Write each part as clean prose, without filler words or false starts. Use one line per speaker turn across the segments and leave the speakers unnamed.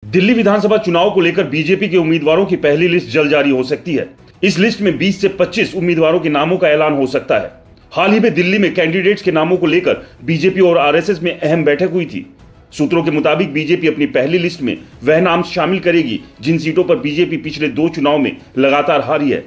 दिल्ली विधानसभा चुनाव को लेकर बीजेपी के उम्मीदवारों की पहली लिस्ट जल्द जारी हो सकती है। इस लिस्ट में 20 से 25 उम्मीदवारों के नामों का ऐलान हो सकता है। हाल ही में दिल्ली में कैंडिडेट्स के नामों को लेकर बीजेपी और आरएसएस में अहम बैठक हुई थी। सूत्रों के मुताबिक बीजेपी अपनी पहली लिस्ट में वह नाम शामिल करेगी जिन सीटों पर बीजेपी पिछले 2 चुनाव में लगातार हारी है।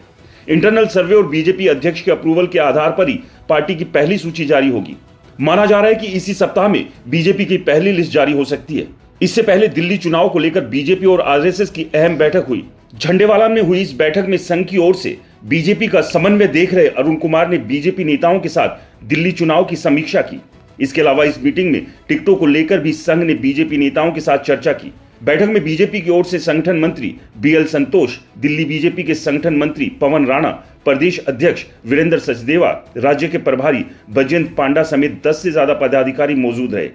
इंटरनल सर्वे और बीजेपी अध्यक्ष के अप्रूवल के आधार पर ही पार्टी की पहली सूची जारी होगी। माना जा रहा है कि इसी सप्ताह में बीजेपी की पहली लिस्ट जारी हो सकती है। इससे पहले दिल्ली चुनाव को लेकर बीजेपी और आरएसएस की अहम बैठक हुई। झंडेवाला में हुई इस बैठक में संघ की ओर से बीजेपी का समन्वय देख रहे अरुण कुमार ने बीजेपी नेताओं के साथ दिल्ली चुनाव की समीक्षा की। इसके अलावा इस मीटिंग में टिकटों को लेकर भी संघ ने बीजेपी नेताओं के साथ चर्चा की। बैठक में बीजेपी की ओर से संगठन मंत्री बीएल संतोष, दिल्ली बीजेपी के संगठन मंत्री पवन राणा, प्रदेश अध्यक्ष वीरेंद्र सचदेवा, राज्य के प्रभारी बजयंत पांडा समेत 10 से ज्यादा पदाधिकारी मौजूद रहे।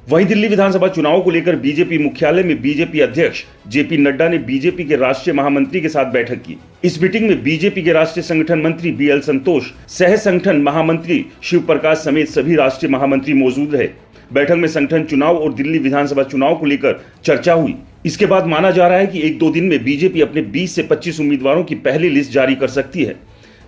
वहीं दिल्ली विधानसभा चुनाव को लेकर बीजेपी मुख्यालय में बीजेपी अध्यक्ष जेपी नड्डा ने बीजेपी के राष्ट्रीय महामंत्री के साथ बैठक की। इस मीटिंग में बीजेपी के राष्ट्रीय संगठन मंत्री बीएल संतोष, सह संगठन महामंत्री शिव प्रकाश समेत सभी राष्ट्रीय महामंत्री मौजूद रहे। बैठक में संगठन चुनाव और दिल्ली विधानसभा चुनाव को लेकर चर्चा हुई। इसके बाद माना जा रहा है कि 1-2 दिन में बीजेपी अपने 20 से 25 उम्मीदवारों की पहली लिस्ट जारी कर सकती है।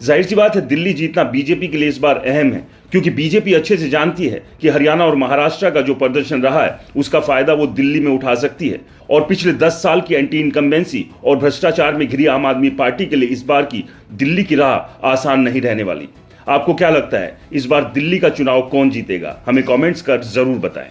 जाहिर सी बात है, दिल्ली जीतना बीजेपी के लिए इस बार अहम है, क्योंकि बीजेपी अच्छे से जानती है कि हरियाणा और महाराष्ट्र का जो प्रदर्शन रहा है उसका फायदा वो दिल्ली में उठा सकती है। और पिछले 10 साल की एंटी इनकम्बेंसी और भ्रष्टाचार में घिरी आम आदमी पार्टी के लिए इस बार की दिल्ली की राह आसान नहीं रहने वाली। आपको क्या लगता है, इस बार दिल्ली का चुनाव कौन जीतेगा? हमें कमेंट्स कर जरूर बताएं।